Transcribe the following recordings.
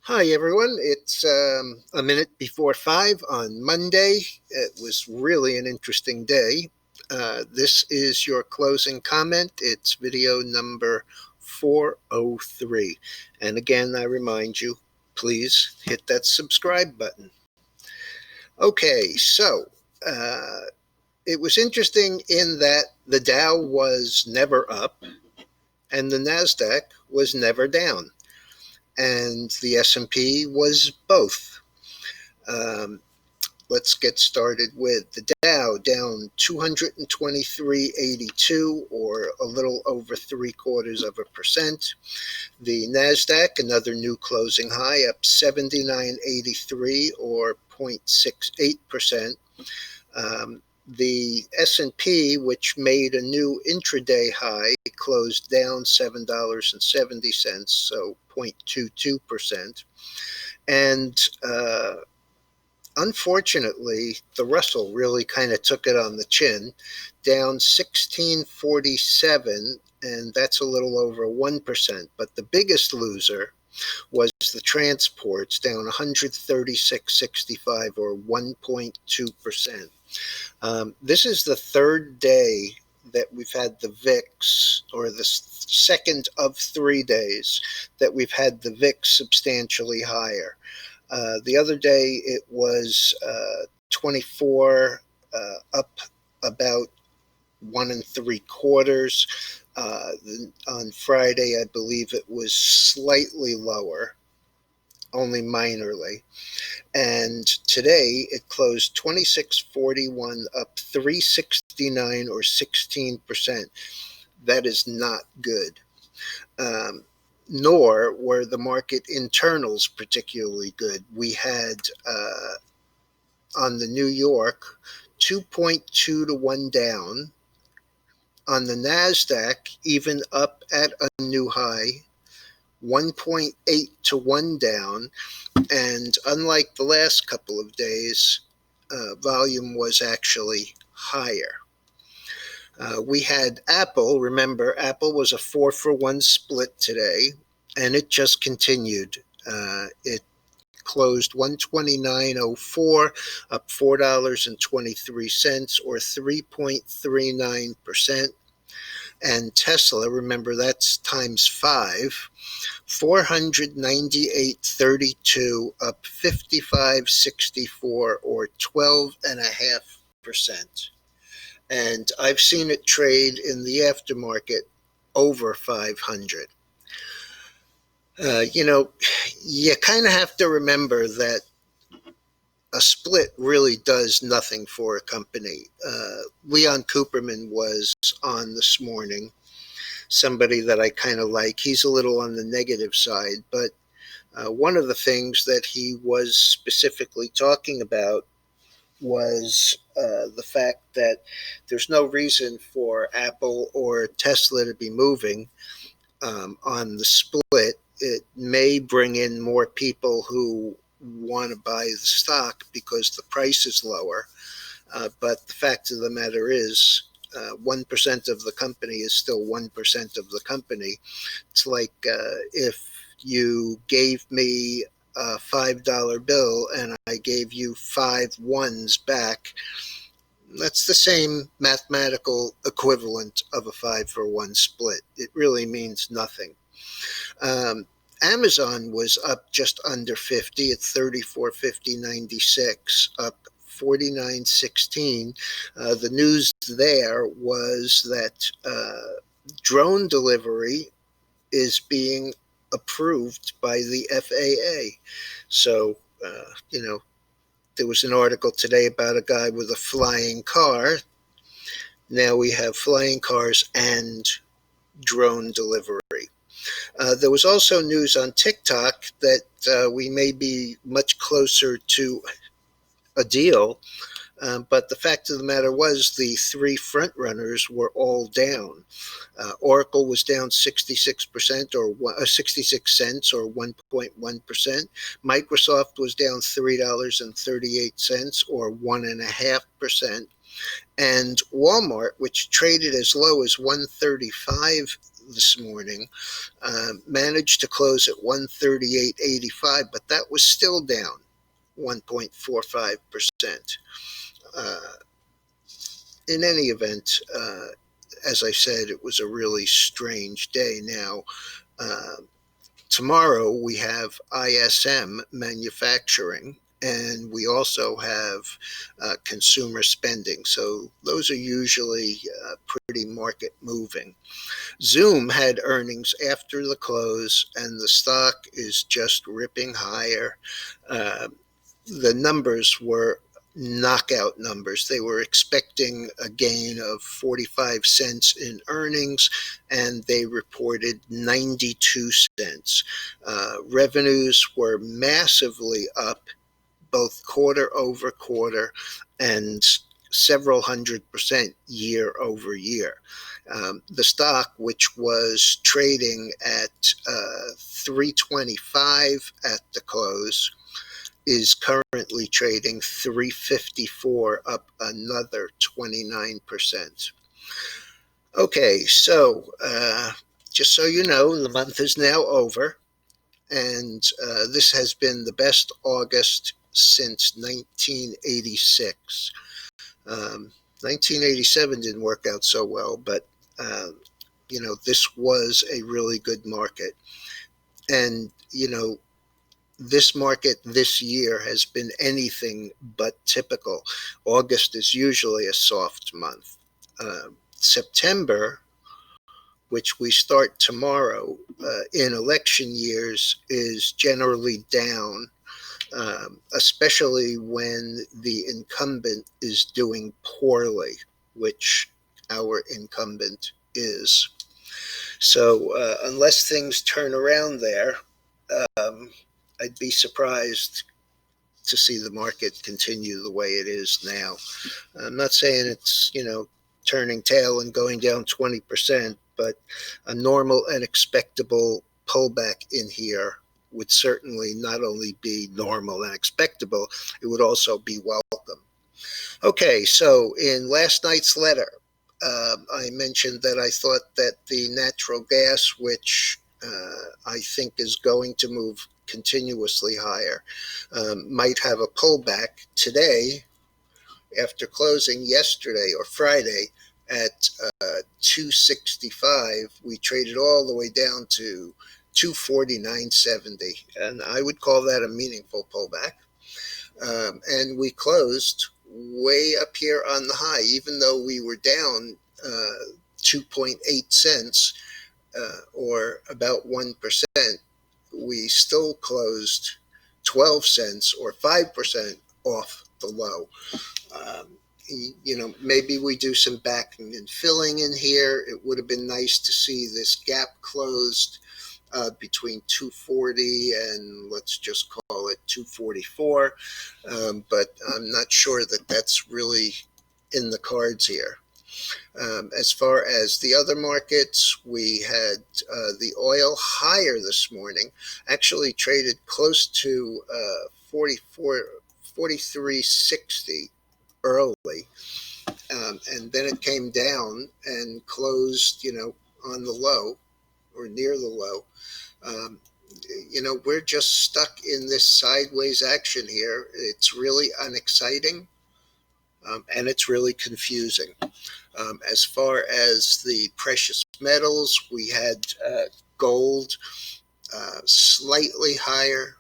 Hi, everyone. It's a minute before 5 on Monday. It was really an interesting day. This is your closing comment. It's video number 403. And again, I remind you, please hit that subscribe button. Okay, so uh, it was interesting in that the Dow was never up and the NASDAQ was never down. And the S&P was both. Um, let's get started with the Dow down 223.82 or a little over 0.75%. The NASDAQ, another new closing high, up 79.83 or 0.68%. The S&P, which made a new intraday high, closed down $7.70, so 0.22%. And unfortunately, the Russell really kind of took it on the chin, down 1647, and that's a little over 1%. But the biggest loser was the transports, down 136.65 or 1.2%. This is the third day that we've had the VIX, or the second of 3 days that we've had the VIX substantially higher. The other day it was 24, up about 1 3/4. On Friday, I believe it was slightly lower, only minorly. And today it closed 2641, up 369 or 16%. That is not good. Nor were the market internals particularly good. We had on the New York 2.2 to 1 down. On the NASDAQ, even up at a new high, 1.8 to 1 down. And unlike the last couple of days, volume was actually higher. We had Apple. Remember, Apple was a 4-for-1 split today, and it just continued. It closed 129.04, up $4.23 or 3.39%. And Tesla, remember, that's times 5, 498.32, up 55.64 or 12.5%. And I've seen it trade in the aftermarket over 500. You kind of have to remember that a split really does nothing for a company. Leon Cooperman was on this morning, somebody that I kind of like. He's a little on the negative side, but one of the things that he was specifically talking about was the fact that there's no reason for Apple or Tesla to be moving on the split. It may bring in more people who want to buy the stock because the price is lower. But the fact of the matter is, 1% of the company is still 1% of the company. It's like if you gave me a $5 bill and I gave you 5 ones back, that's the same mathematical equivalent of a 5-for-1 split. It really means nothing. Amazon was up just under 50 at 34.50.96, up 49.16. The news there was that drone delivery is being approved by the FAA. So, there was an article today about a guy with a flying car. Now we have flying cars and drone delivery. There was also news on TikTok that we may be much closer to a deal. But the fact of the matter was the 3 front runners were all down. Oracle was down 66% or 66 cents or 1.1%. Microsoft was down $3.38 or 1.5%. And Walmart, which traded as low as 135 this morning. Managed to close at 138.85, but that was still down 1.45%. In any event, as I said, it was a really strange day. Now, tomorrow we have ISM manufacturing, and we also have consumer spending. So those are usually pretty market moving. Zoom had earnings after the close, and the stock is just ripping higher. The numbers were knockout numbers. They were expecting a gain of 45 cents in earnings, and they reported 92 cents. Revenues were massively up, both quarter over quarter and several 100% year over year. The stock, which was trading at $325 at the close, is currently trading $354, up another 29%. Okay, so just so you know, the month is now over, and this has been the best August since 1986. 1987 didn't work out so well, but this was a really good market. And this market this year has been anything but typical. August is usually a soft month. September, which we start tomorrow, in election years is generally down, especially when the incumbent is doing poorly, which our incumbent is. So unless things turn around there, I'd be surprised to see the market continue the way it is now. I'm not saying it's, turning tail and going down 20%, but a normal and expectable pullback in here would certainly not only be normal and expectable, it would also be welcome. Okay, so in last night's letter, I mentioned that I thought that the natural gas, which I think is going to move continuously higher, might have a pullback today after closing yesterday or Friday at 265. We traded all the way down to 249.70, and I would call that a meaningful pullback. And we closed way up here on the high, even though we were down 2.8 cents or about 1%. We still closed 12 cents or 5% off the low. Maybe we do some backing and filling in here. It would have been nice to see this gap closed between 240 and let's just call it 244. But I'm not sure that that's really in the cards here. As far as the other markets, we had the oil higher this morning, actually traded close to 43.60 early, and then it came down and closed, on the low or near the low. We're just stuck in this sideways action here. It's really unexciting, and it's really confusing. As far as the precious metals, we had gold slightly higher,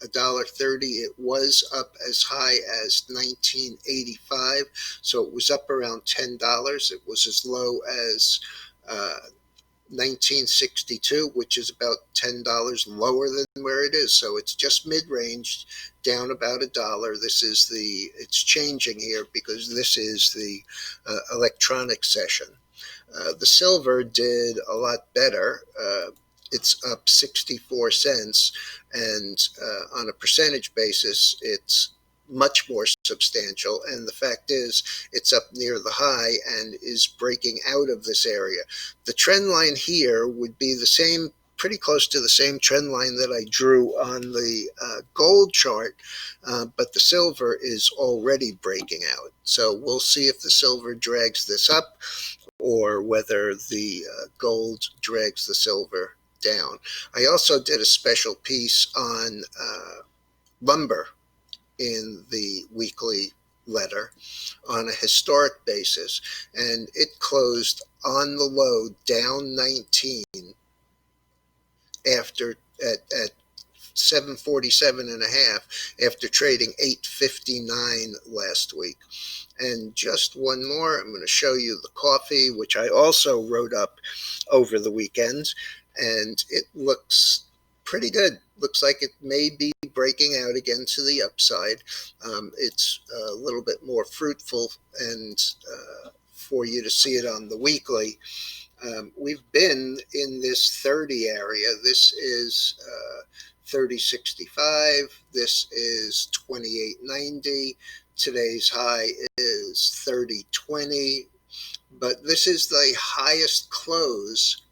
$1.30. It was up as high as 1985, so it was up around $10. It was as low as 1962, which is about $10 lower than where it is. So it's just mid-range, down about $1. It's changing here because this is the electronic session. The silver did a lot better. It's up 64 cents, and on a percentage basis, it's much more substantial. And the fact is, it's up near the high and is breaking out of this area. The trend line here would be the same, pretty close to the same trend line that I drew on the gold chart, but the silver is already breaking out. So we'll see if the silver drags this up or whether the gold drags the silver down. I also did a special piece on lumber in the weekly letter on a historic basis, and it closed on the low down 19 after at 747 and a half after trading 859 last week. And just one more, I'm going to show you the coffee, which I also wrote up over the weekend, and it looks pretty good. Looks like it may be breaking out again to the upside. It's a little bit more fruitful, and for you to see it on the weekly, we've been in this 30 area. This is 3065. This is 2890. Today's high is 3020. But this is the highest close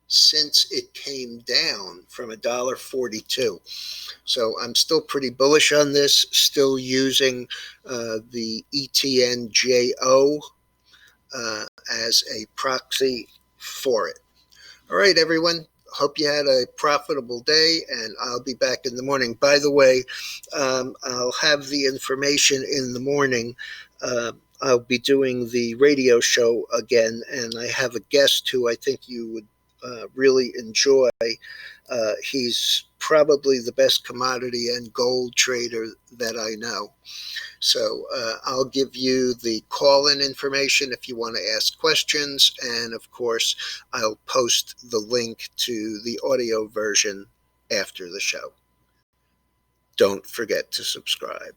since it came down from $1.42. So I'm still pretty bullish on this, still using the ETNJO as a proxy for it. All right, everyone. Hope you had a profitable day, and I'll be back in the morning. By the way, I'll have the information in the morning. I'll be doing the radio show again, and I have a guest who I think you would really enjoy. He's probably the best commodity and gold trader that I know. So I'll give you the call-in information if you want to ask questions. And of course, I'll post the link to the audio version after the show. Don't forget to subscribe.